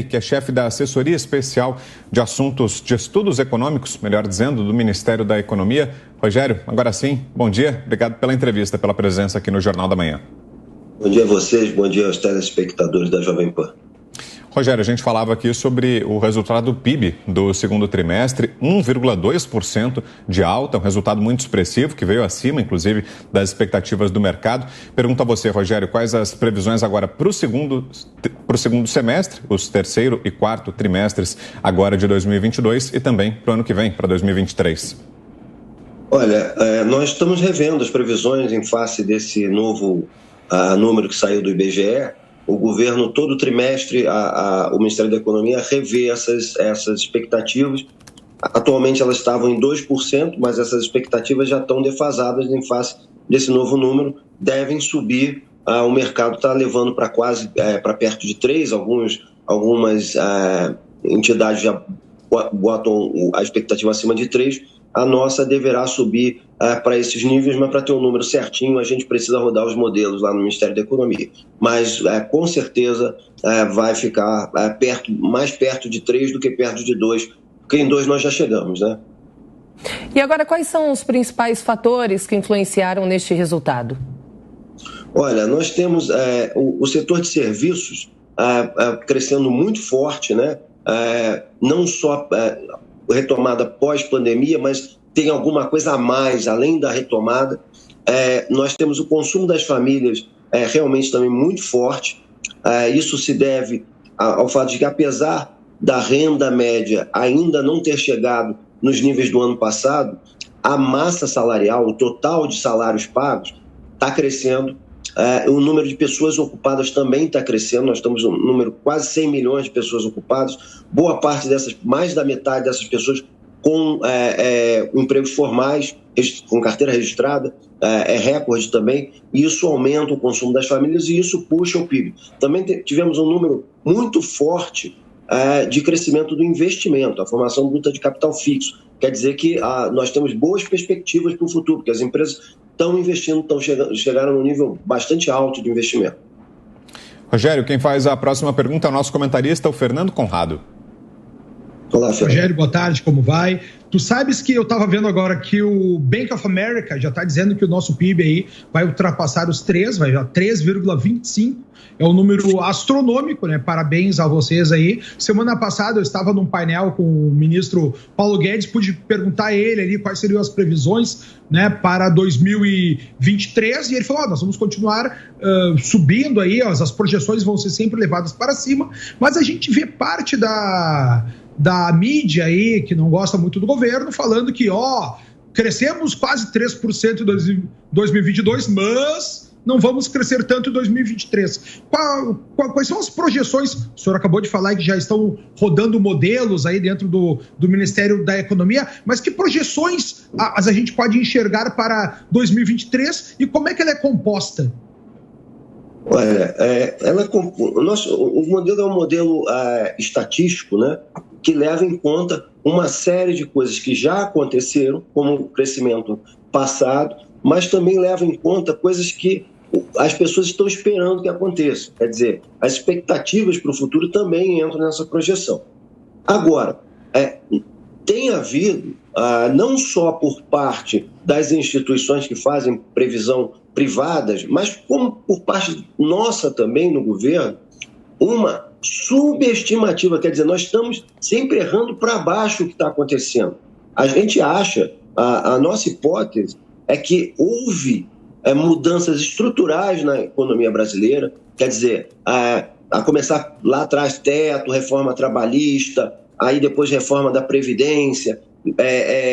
que é chefe da Assessoria Especial de Assuntos de Estudos Econômicos, melhor dizendo, do Ministério da Economia. Rogério, agora sim, bom dia. Obrigado pela entrevista, pela presença aqui no Jornal da Manhã. Bom dia a vocês, bom dia aos telespectadores da Jovem Pan. Rogério, a gente falava aqui sobre o resultado do PIB do segundo trimestre, 1,2% de alta, um resultado muito expressivo, que veio acima, inclusive, das expectativas do mercado. Pergunto a você, Rogério, quais as previsões agora para o segundo semestre, os terceiro e quarto trimestres agora de 2022 e também para o ano que vem, para 2023? Olha, nós estamos revendo as previsões em face desse novo número que saiu do IBGE. O governo, todo trimestre, o Ministério da Economia revê essas expectativas. Atualmente elas estavam em 2%, mas essas expectativas já estão defasadas em face desse novo número, devem subir. O mercado está levando para para perto de 3%, algumas entidades já botam a expectativa acima de 3%. A nossa deverá subir para esses níveis, mas para ter um número certinho a gente precisa rodar os modelos lá no Ministério da Economia. Mas com certeza vai ficar mais perto de 3 do que perto de 2, porque em 2 nós já chegamos, né? E agora, quais são os principais fatores que influenciaram neste resultado? Olha, nós temos o setor de serviços crescendo muito forte, né? Não só retomada pós-pandemia, mas tem alguma coisa a mais, além da retomada. Nós temos o consumo das famílias realmente também muito forte. Isso se deve ao fato de que, apesar da renda média ainda não ter chegado nos níveis do ano passado, a massa salarial, o total de salários pagos, está crescendo. O número de pessoas ocupadas também está crescendo. Nós estamos um número quase 100 milhões de pessoas ocupadas. Boa parte dessas, mais da metade dessas pessoas com empregos formais, com carteira registrada, é recorde também. E isso aumenta o consumo das famílias e isso puxa o PIB. Também tivemos um número muito forte de crescimento do investimento, a formação bruta de capital fixo. Quer dizer que nós temos boas perspectivas para o futuro, porque as empresas estão investindo, chegaram num nível bastante alto de investimento. Rogério, quem faz a próxima pergunta é o nosso comentarista, o Fernando Conrado. Olá, Rogério, boa tarde, como vai? Tu sabes que eu estava vendo agora que o Bank of America já está dizendo que o nosso PIB aí vai ultrapassar os 3, vai a 3,25, é um número astronômico, né? Parabéns a vocês aí. Semana passada eu estava num painel com o ministro Paulo Guedes, pude perguntar a ele ali quais seriam as previsões, né, para 2023, e ele falou, nós vamos continuar subindo aí, as projeções vão ser sempre levadas para cima, mas a gente vê parte da mídia aí, que não gosta muito do governo, falando que, crescemos quase 3% em 2022, mas não vamos crescer tanto em 2023. Quais são as projeções? O senhor acabou de falar que já estão rodando modelos aí dentro do Ministério da Economia, mas que projeções a gente pode enxergar para 2023 e como é que ela é composta? Olha, o modelo é um modelo estatístico, né, que leva em conta uma série de coisas que já aconteceram, como o crescimento passado, mas também leva em conta coisas que as pessoas estão esperando que aconteçam. Quer dizer, as expectativas para o futuro também entram nessa projeção. Agora, tem havido, não só por parte das instituições que fazem previsão privadas, mas como por parte nossa também no governo, uma subestimativa. Quer dizer, nós estamos sempre errando para baixo o que está acontecendo. A gente acha, a nossa hipótese é que houve mudanças estruturais na economia brasileira, quer dizer, a começar lá atrás, teto, reforma trabalhista, aí depois reforma da Previdência,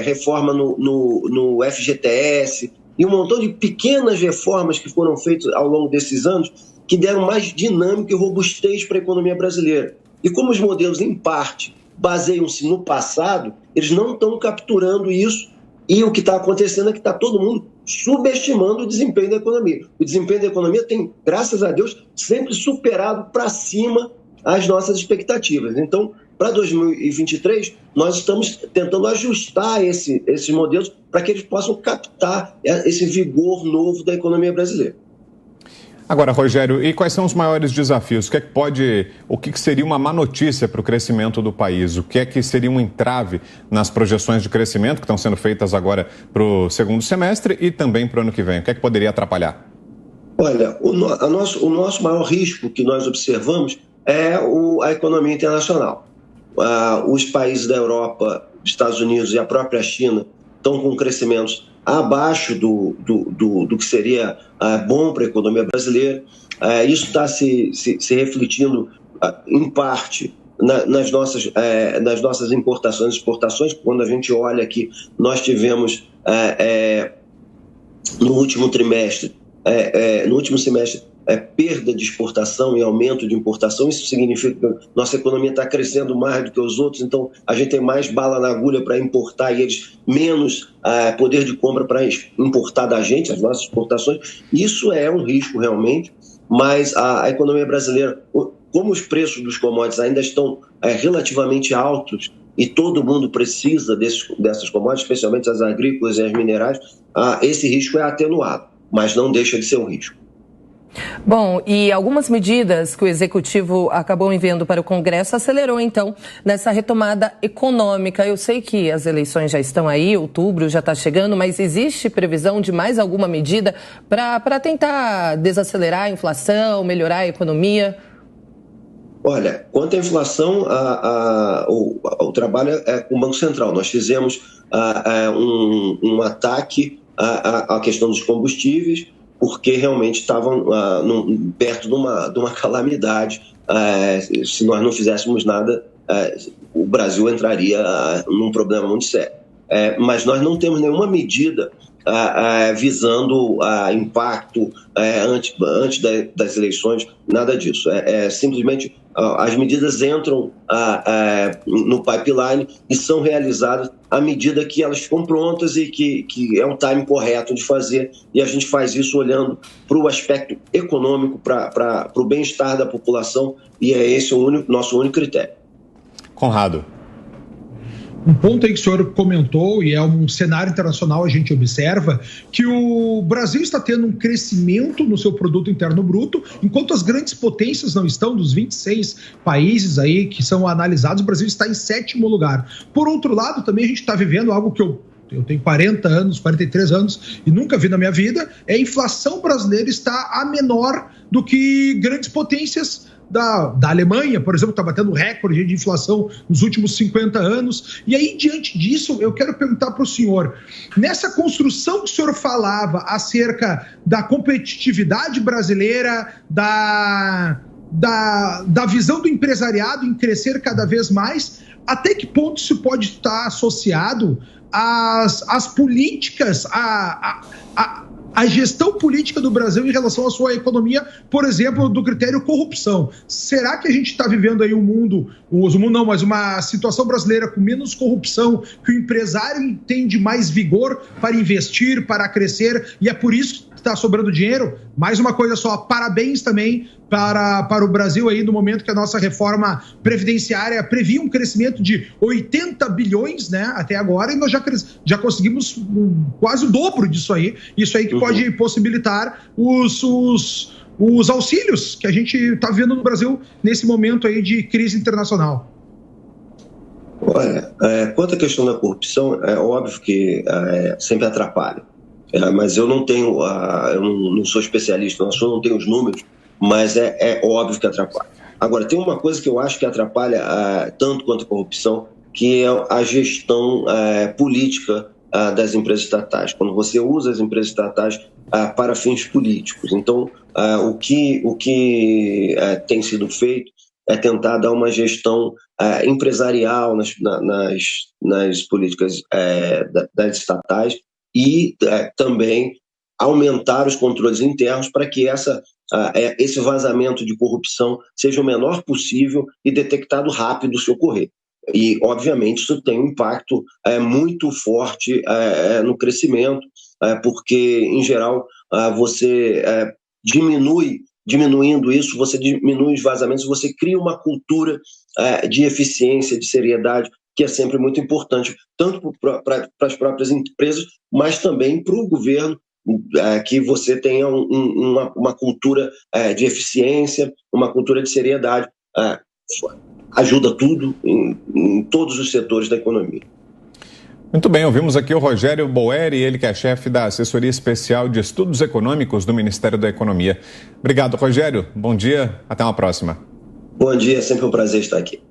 reforma no FGTS, e um montão de pequenas reformas que foram feitas ao longo desses anos que deram mais dinâmica e robustez para a economia brasileira. E como os modelos, em parte, baseiam-se no passado, eles não estão capturando isso, e o que está acontecendo é que está todo mundo subestimando o desempenho da economia. O desempenho da economia tem, graças a Deus, sempre superado para cima as nossas expectativas. Então, para 2023, nós estamos tentando ajustar esses modelos para que eles possam captar esse vigor novo da economia brasileira. Agora, Rogério, e quais são os maiores desafios? O que seria uma má notícia para o crescimento do país? O que é que seria um entrave nas projeções de crescimento que estão sendo feitas agora para o segundo semestre e também para o ano que vem? O que é que poderia atrapalhar? Olha, o nosso maior risco que nós observamos é a economia internacional. Os países da Europa, Estados Unidos e a própria China estão com crescimentos abaixo do que seria bom para a economia brasileira. Isso está se refletindo, em parte, nas nossas importações e exportações. Quando a gente olha aqui, nós tivemos, no último semestre, perda de exportação e aumento de importação. Isso significa que nossa economia está crescendo mais do que os outros, então a gente tem mais bala na agulha para importar e eles menos poder de compra para importar da gente, as nossas exportações. Isso é um risco realmente, mas a economia brasileira, como os preços dos commodities ainda estão relativamente altos e todo mundo precisa dessas commodities, especialmente as agrícolas e as minerais, esse risco é atenuado, mas não deixa de ser um risco. Bom, e algumas medidas que o Executivo acabou enviando para o Congresso acelerou, então, nessa retomada econômica. Eu sei que as eleições já estão aí, outubro já está chegando, mas existe previsão de mais alguma medida para tentar desacelerar a inflação, melhorar a economia? Olha, quanto à inflação, o trabalho é com o Banco Central. Nós fizemos um ataque à questão dos combustíveis, porque realmente estavam perto de uma calamidade. Se nós não fizéssemos nada, o Brasil entraria num problema muito sério. Mas nós não temos nenhuma medida visando impacto antes das eleições, nada disso. Simplesmente as medidas entram no pipeline e são realizadas à medida que elas ficam prontas e que é um time correto de fazer, e a gente faz isso olhando para o aspecto econômico, para o bem-estar da população, e é esse o nosso único critério. Conrado. Um ponto aí que o senhor comentou, e é um cenário internacional, a gente observa que o Brasil está tendo um crescimento no seu produto interno bruto, enquanto as grandes potências não estão. Dos 26 países aí que são analisados, o Brasil está em 7º lugar. Por outro lado, também a gente está vivendo algo que eu tenho 40 anos, 43 anos e nunca vi na minha vida, a inflação brasileira está a menor do que grandes potências da Alemanha, por exemplo, está batendo recorde de inflação nos últimos 50 anos. E aí, diante disso, eu quero perguntar para o senhor, nessa construção que o senhor falava acerca da competitividade brasileira, da visão do empresariado em crescer cada vez mais, até que ponto isso pode estar associado às políticas, a gestão política do Brasil em relação à sua economia, por exemplo, do critério corrupção? Será que a gente está vivendo aí uma situação brasileira com menos corrupção, que o empresário entende mais vigor para investir, para crescer, e é por isso que está sobrando dinheiro? Mais uma coisa só, parabéns também para o Brasil aí, no momento que a nossa reforma previdenciária previa um crescimento de 80 bilhões, né, até agora, e nós já conseguimos quase o dobro disso aí. Isso aí que pode possibilitar os auxílios que a gente está vendo no Brasil nesse momento aí de crise internacional. Olha, quanto à questão da corrupção, é óbvio que sempre atrapalha. Mas eu não tenho, eu não sou especialista, eu não tenho os números, mas é óbvio que atrapalha. Agora, tem uma coisa que eu acho que atrapalha tanto quanto a corrupção, que é a gestão política das empresas estatais, quando você usa as empresas estatais para fins políticos. Então, o que tem sido feito é tentar dar uma gestão empresarial nas políticas das estatais e também aumentar os controles internos para que esse vazamento de corrupção seja o menor possível e detectado rápido se ocorrer. E, obviamente, isso tem um impacto muito forte no crescimento, porque, em geral, você diminuindo isso, você diminui os vazamentos, você cria uma cultura de eficiência, de seriedade, que é sempre muito importante, tanto para as próprias empresas, mas também para o governo que você tenha uma cultura de eficiência, uma cultura de seriedade. Ajuda tudo em todos os setores da economia. Muito bem, ouvimos aqui o Rogério Boeri, ele que é chefe da Assessoria Especial de Estudos Econômicos do Ministério da Economia. Obrigado, Rogério. Bom dia, até uma próxima. Bom dia, sempre um prazer estar aqui.